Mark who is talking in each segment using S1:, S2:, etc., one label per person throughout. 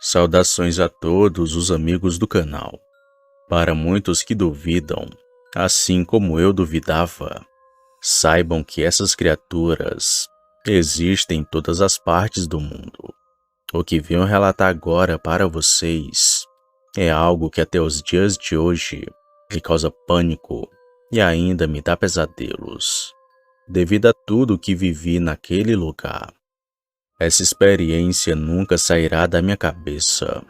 S1: Saudações a todos os amigos do canal. Para muitos que duvidam, assim como eu duvidava, saibam que essas criaturas existem em todas as partes do mundo. O que venho relatar agora para vocês é algo que até os dias de hoje me causa pânico e ainda me dá pesadelos, devido a tudo que vivi naquele lugar. Essa experiência nunca sairá da minha cabeça.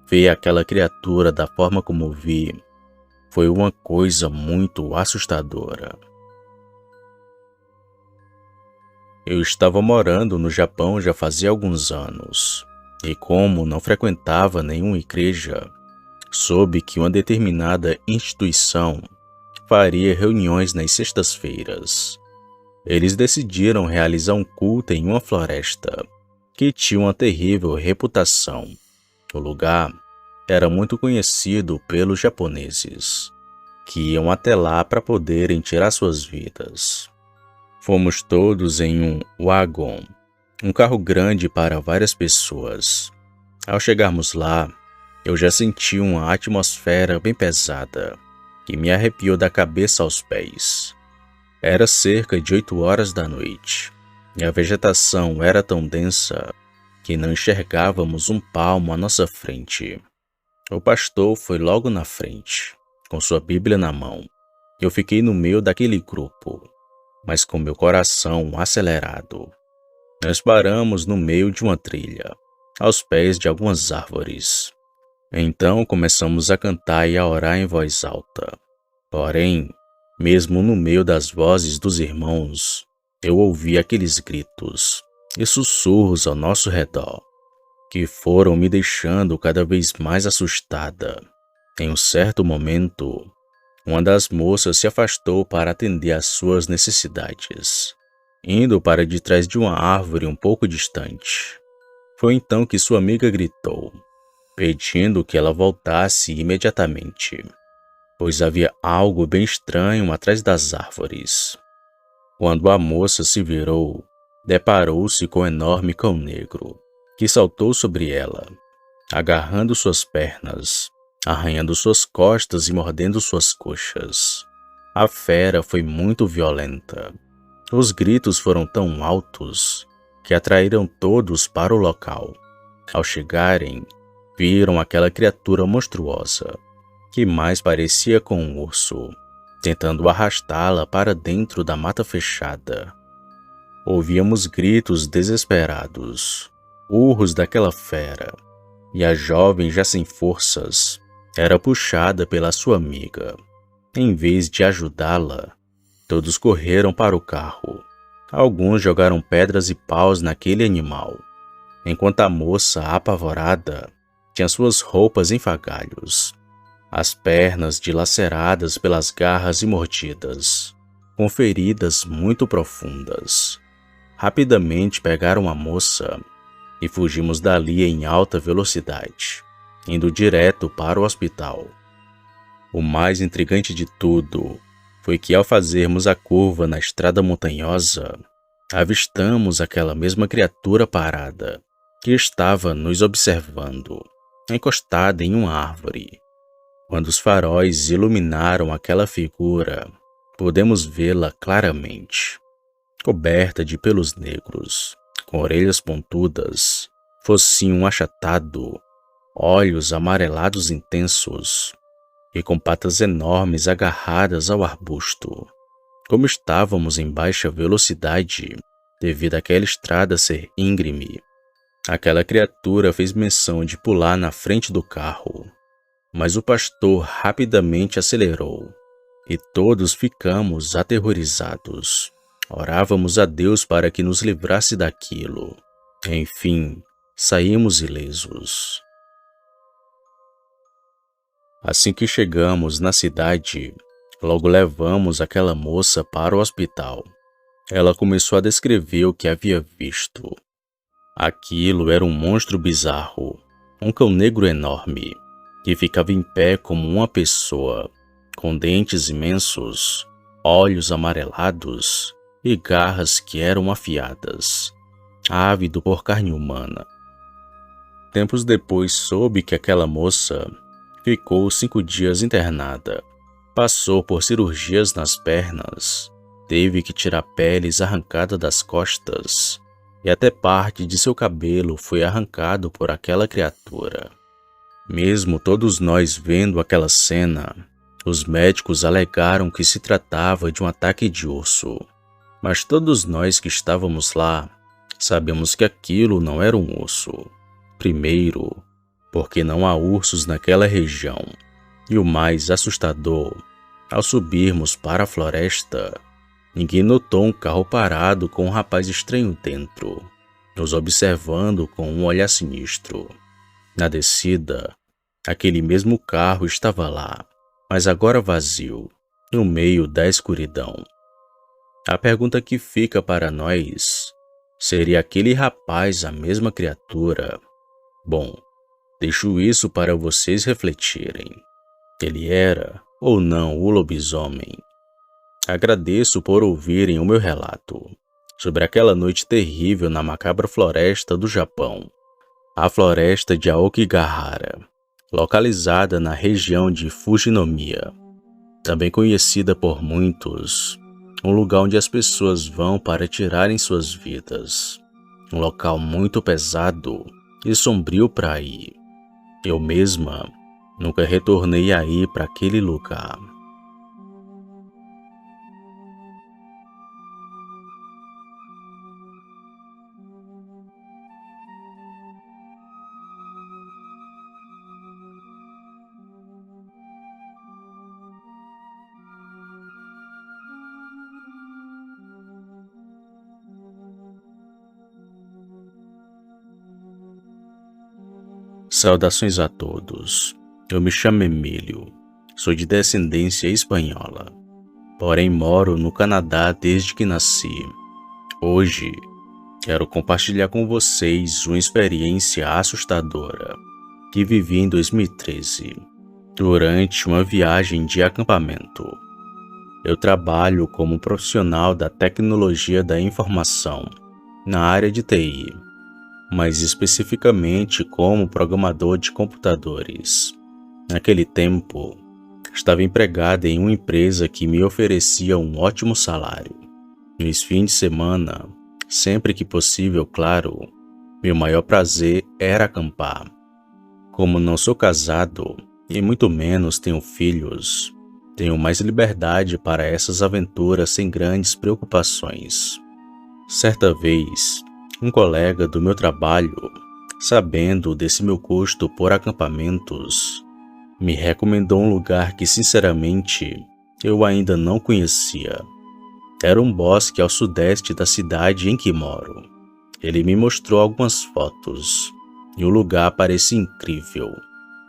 S1: Ver aquela criatura da forma como vi foi uma coisa muito assustadora. Eu estava morando no Japão já fazia alguns anos, e como não frequentava nenhuma igreja, soube que uma determinada instituição faria reuniões nas sextas-feiras. Eles decidiram realizar um culto em uma floresta que tinha uma terrível reputação. O lugar era muito conhecido pelos japoneses, que iam até lá para poderem tirar suas vidas. Fomos todos em um wagon, um carro grande para várias pessoas. Ao chegarmos lá, eu já senti uma atmosfera bem pesada, que me arrepiou da cabeça aos pés. Era cerca de 8 horas da noite, e a vegetação era tão densa que não enxergávamos um palmo à nossa frente. O pastor foi logo na frente, com sua Bíblia na mão. Eu fiquei no meio daquele grupo, mas com meu coração acelerado. Nós paramos no meio de uma trilha, aos pés de algumas árvores. Então começamos a cantar e a orar em voz alta. Porém, mesmo no meio das vozes dos irmãos, eu ouvi aqueles gritos e sussurros ao nosso redor, que foram me deixando cada vez mais assustada. Em um certo momento, uma das moças se afastou para atender às suas necessidades, indo para detrás de uma árvore um pouco distante. Foi então que sua amiga gritou, pedindo que ela voltasse imediatamente, pois havia algo bem estranho atrás das árvores. Quando a moça se virou, deparou-se com um enorme cão negro, que saltou sobre ela, agarrando suas pernas, arranhando suas costas e mordendo suas coxas. A fera foi muito violenta. Os gritos foram tão altos que atraíram todos para o local. Ao chegarem, viram aquela criatura monstruosa, que mais parecia com um urso, tentando arrastá-la para dentro da mata fechada. Ouvíamos gritos desesperados, urros daquela fera, e a jovem, já sem forças, era puxada pela sua amiga. Em vez de ajudá-la, todos correram para o carro. Alguns jogaram pedras e paus naquele animal, enquanto a moça, apavorada, tinha suas roupas em fagalhos, as pernas dilaceradas pelas garras e mordidas, com feridas muito profundas. Rapidamente pegaram a moça e fugimos dali em alta velocidade, indo direto para o hospital. O mais intrigante de tudo foi que, ao fazermos a curva na estrada montanhosa, avistamos aquela mesma criatura parada, que estava nos observando, encostada em uma árvore. Quando os faróis iluminaram aquela figura, pudemos vê-la claramente, coberta de pelos negros, com orelhas pontudas, focinho achatado, olhos amarelados intensos e com patas enormes agarradas ao arbusto. Como estávamos em baixa velocidade, devido àquela estrada ser íngreme, aquela criatura fez menção de pular na frente do carro, mas o pastor rapidamente acelerou e todos ficamos aterrorizados. Orávamos a Deus para que nos livrasse daquilo. Enfim, saímos ilesos. Assim que chegamos na cidade, logo levamos aquela moça para o hospital. Ela começou a descrever o que havia visto. Aquilo era um monstro bizarro, um cão negro enorme, que ficava em pé como uma pessoa, com dentes imensos, olhos amarelados e garras que eram afiadas, ávido por carne humana. Tempos depois soube que aquela moça ficou 5 dias internada. Passou por cirurgias nas pernas, teve que tirar peles arrancadas das costas e até parte de seu cabelo foi arrancado por aquela criatura. Mesmo todos nós vendo aquela cena, os médicos alegaram que se tratava de um ataque de urso. Mas todos nós que estávamos lá sabemos que aquilo não era um urso. Primeiro, porque não há ursos naquela região. E o mais assustador, ao subirmos para a floresta, ninguém notou um carro parado com um rapaz estranho dentro, nos observando com um olhar sinistro. Na descida, aquele mesmo carro estava lá, mas agora vazio, no meio da escuridão. A pergunta que fica para nós, seria aquele rapaz a mesma criatura? Bom, deixo isso para vocês refletirem. Ele era ou não o lobisomem? Agradeço por ouvirem o meu relato sobre aquela noite terrível na macabra floresta do Japão, a floresta de Aokigahara, localizada na região de Fujinomiya, também conhecida por muitos, um lugar onde as pessoas vão para tirarem suas vidas, um local muito pesado e sombrio para ir. Eu mesma nunca retornei a ir para aquele lugar. Saudações a todos. Eu me chamo Emílio, sou de descendência espanhola, porém moro no Canadá desde que nasci. Hoje, quero compartilhar com vocês uma experiência assustadora que vivi em 2013, durante uma viagem de acampamento. Eu trabalho como profissional da tecnologia da informação, na área de TI, mas especificamente como programador de computadores. Naquele tempo, estava empregado em uma empresa que me oferecia um ótimo salário. Nos fins de semana, sempre que possível, claro, meu maior prazer era acampar. Como não sou casado e muito menos tenho filhos, tenho mais liberdade para essas aventuras sem grandes preocupações. Certa vez, um colega do meu trabalho, sabendo desse meu gosto por acampamentos, me recomendou um lugar que sinceramente eu ainda não conhecia. Era um bosque ao sudeste da cidade em que moro. Ele me mostrou algumas fotos e o lugar parecia incrível,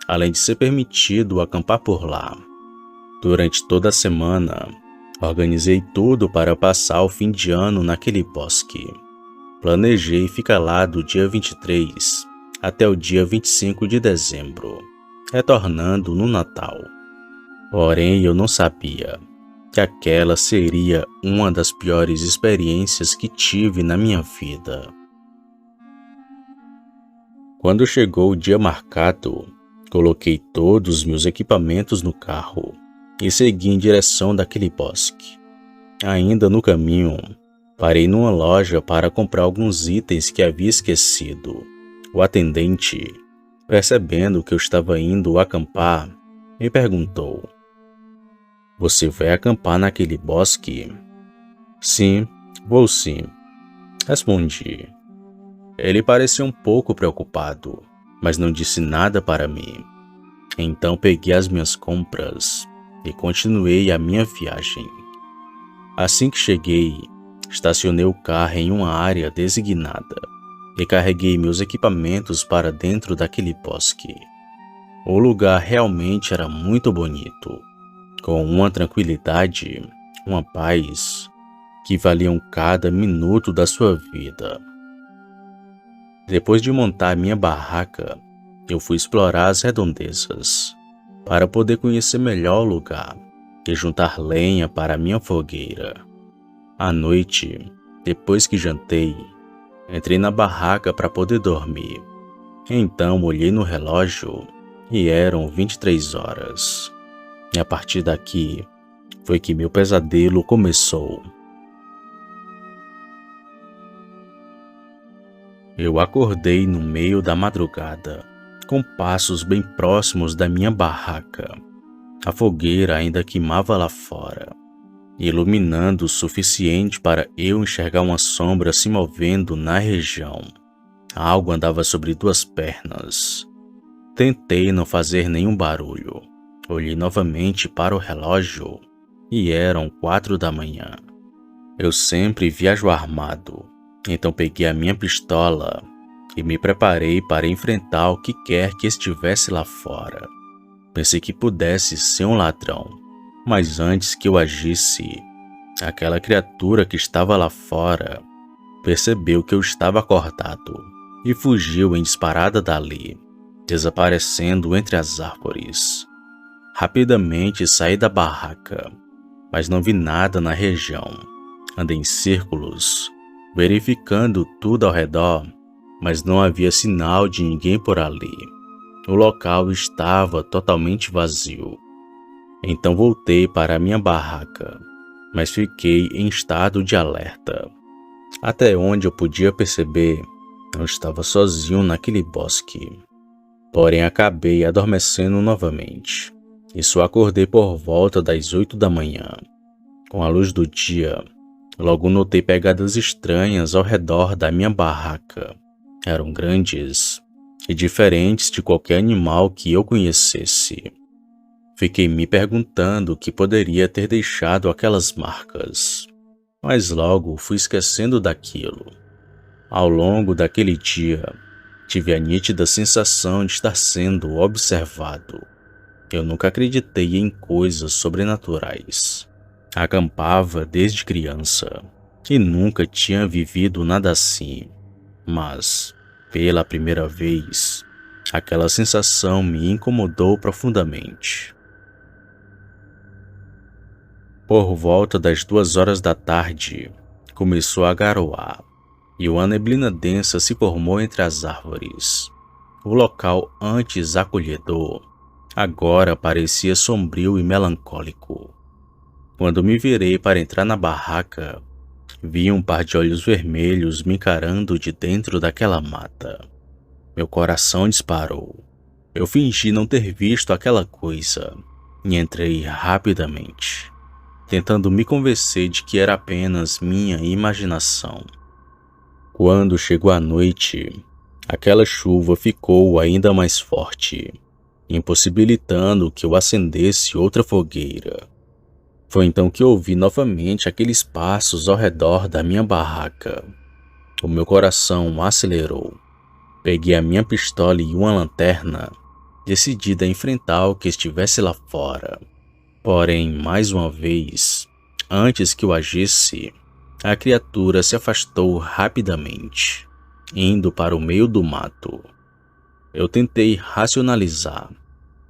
S1: além de ser permitido acampar por lá. Durante toda a semana, organizei tudo para passar o fim de ano naquele bosque. Planejei ficar lá do dia 23 até o dia 25 de dezembro, retornando no Natal. Porém, eu não sabia que aquela seria uma das piores experiências que tive na minha vida. Quando chegou o dia marcado, coloquei todos os meus equipamentos no carro e segui em direção daquele bosque. Ainda no caminho, parei numa loja para comprar alguns itens que havia esquecido. O atendente, percebendo que eu estava indo acampar, me perguntou: "Você vai acampar naquele bosque?" "Sim, vou sim", respondi. Ele parecia um pouco preocupado, mas não disse nada para mim. Então peguei as minhas compras e continuei a minha viagem. Assim que cheguei, estacionei o carro em uma área designada e carreguei meus equipamentos para dentro daquele bosque. O lugar realmente era muito bonito, com uma tranquilidade, uma paz que valiam cada minuto da sua vida. Depois de montar minha barraca, eu fui explorar as redondezas para poder conhecer melhor o lugar e juntar lenha para minha fogueira. À noite, depois que jantei, entrei na barraca para poder dormir. Então olhei no relógio e eram 23 horas. E a partir daqui foi que meu pesadelo começou. Eu acordei no meio da madrugada, com passos bem próximos da minha barraca. A fogueira ainda queimava lá fora, iluminando o suficiente para eu enxergar uma sombra se movendo na região. Algo andava sobre duas pernas. Tentei não fazer nenhum barulho. Olhei novamente para o relógio e eram 4 da manhã. Eu sempre viajo armado, então peguei a minha pistola e me preparei para enfrentar o que quer que estivesse lá fora. Pensei que pudesse ser um ladrão, mas antes que eu agisse, aquela criatura que estava lá fora percebeu que eu estava acordado e fugiu em disparada dali, desaparecendo entre as árvores. Rapidamente saí da barraca, mas não vi nada na região. Andei em círculos, verificando tudo ao redor, mas não havia sinal de ninguém por ali. O local estava totalmente vazio. Então voltei para a minha barraca, mas fiquei em estado de alerta. Até onde eu podia perceber, não estava sozinho naquele bosque. Porém, acabei adormecendo novamente. E só acordei por volta das 8 da manhã. Com a luz do dia, logo notei pegadas estranhas ao redor da minha barraca. Eram grandes e diferentes de qualquer animal que eu conhecesse. Fiquei me perguntando o que poderia ter deixado aquelas marcas, mas logo fui esquecendo daquilo. Ao longo daquele dia, tive a nítida sensação de estar sendo observado. Eu nunca acreditei em coisas sobrenaturais. Acampava desde criança e nunca tinha vivido nada assim. Mas, pela primeira vez, aquela sensação me incomodou profundamente. Por volta das 2 horas da tarde, começou a garoar e uma neblina densa se formou entre as árvores. O local antes acolhedor agora parecia sombrio e melancólico. Quando me virei para entrar na barraca, vi um par de olhos vermelhos me encarando de dentro daquela mata. Meu coração disparou. Eu fingi não ter visto aquela coisa e entrei rapidamente, tentando me convencer de que era apenas minha imaginação. Quando chegou a noite, aquela chuva ficou ainda mais forte, impossibilitando que eu acendesse outra fogueira. Foi então que ouvi novamente aqueles passos ao redor da minha barraca. O meu coração acelerou. Peguei a minha pistola e uma lanterna, decidida a enfrentar o que estivesse lá fora. Porém, mais uma vez, antes que eu agisse, a criatura se afastou rapidamente, indo para o meio do mato. Eu tentei racionalizar,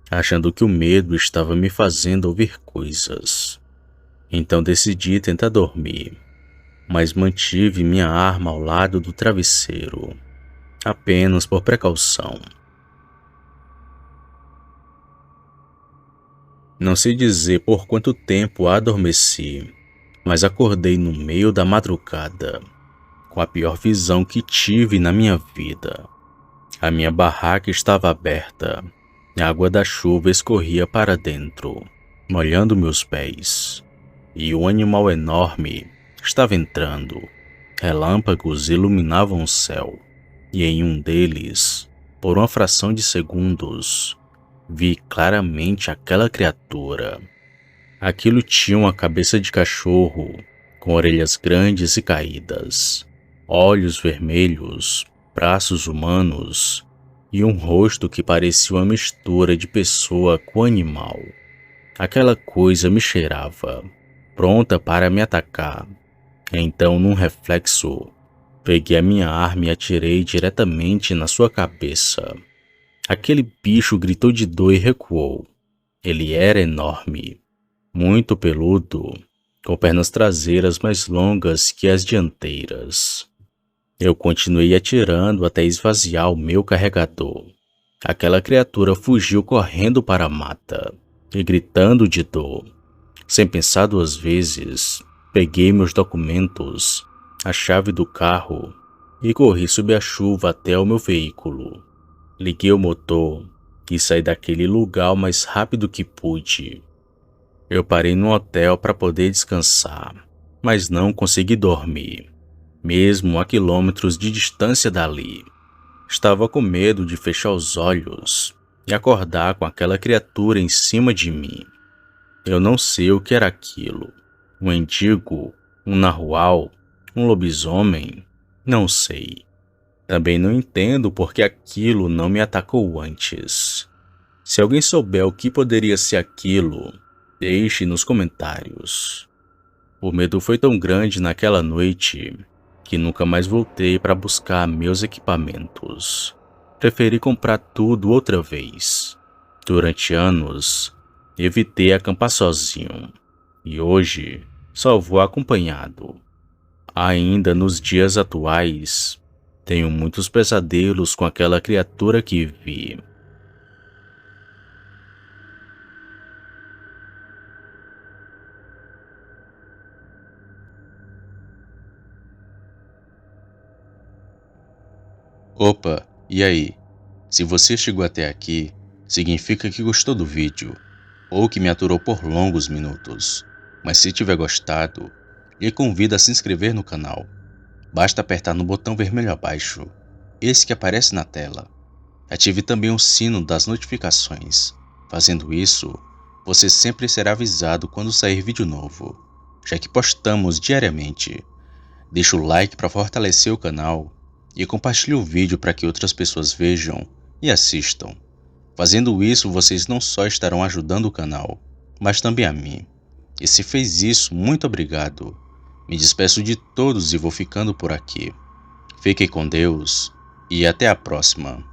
S1: achando que o medo estava me fazendo ouvir coisas. Então decidi tentar dormir, mas mantive minha arma ao lado do travesseiro, apenas por precaução. Não sei dizer por quanto tempo adormeci, mas acordei no meio da madrugada, com a pior visão que tive na minha vida. A minha barraca estava aberta, a água da chuva escorria para dentro, molhando meus pés, e um animal enorme estava entrando. Relâmpagos iluminavam o céu, e em um deles, por uma fração de segundos, vi claramente aquela criatura. Aquilo tinha uma cabeça de cachorro, com orelhas grandes e caídas, olhos vermelhos, braços humanos e um rosto que parecia uma mistura de pessoa com animal. Aquela coisa me cheirava, pronta para me atacar. Então, num reflexo, peguei a minha arma e atirei diretamente na sua cabeça. Aquele bicho gritou de dor e recuou. Ele era enorme, muito peludo, com pernas traseiras mais longas que as dianteiras. Eu continuei atirando até esvaziar o meu carregador. Aquela criatura fugiu correndo para a mata e gritando de dor. Sem pensar duas vezes, peguei meus documentos, a chave do carro e corri sob a chuva até o meu veículo. Liguei o motor e saí daquele lugar o mais rápido que pude. Eu parei no hotel para poder descansar, mas não consegui dormir, mesmo a quilômetros de distância dali. Estava com medo de fechar os olhos e acordar com aquela criatura em cima de mim. Eu não sei o que era aquilo. Um mendigo, um narwhal, um lobisomem, não sei. Também não entendo por que aquilo não me atacou antes. Se alguém souber o que poderia ser aquilo, deixe nos comentários. O medo foi tão grande naquela noite que nunca mais voltei para buscar meus equipamentos. Preferi comprar tudo outra vez. Durante anos, evitei acampar sozinho e hoje só vou acompanhado. Ainda nos dias atuais, tenho muitos pesadelos com aquela criatura que vi. Opa, e aí? Se você chegou até aqui, significa que gostou do vídeo ou que me aturou por longos minutos. Mas se tiver gostado, lhe convido a se inscrever no canal. Basta apertar no botão vermelho abaixo, esse que aparece na tela. Ative também o sino das notificações. Fazendo isso, você sempre será avisado quando sair vídeo novo, já que postamos diariamente. Deixe o like para fortalecer o canal e compartilhe o vídeo para que outras pessoas vejam e assistam. Fazendo isso, vocês não só estarão ajudando o canal, mas também a mim. E se fez isso, muito obrigado. Me despeço de todos e vou ficando por aqui. Fiquem com Deus e até a próxima.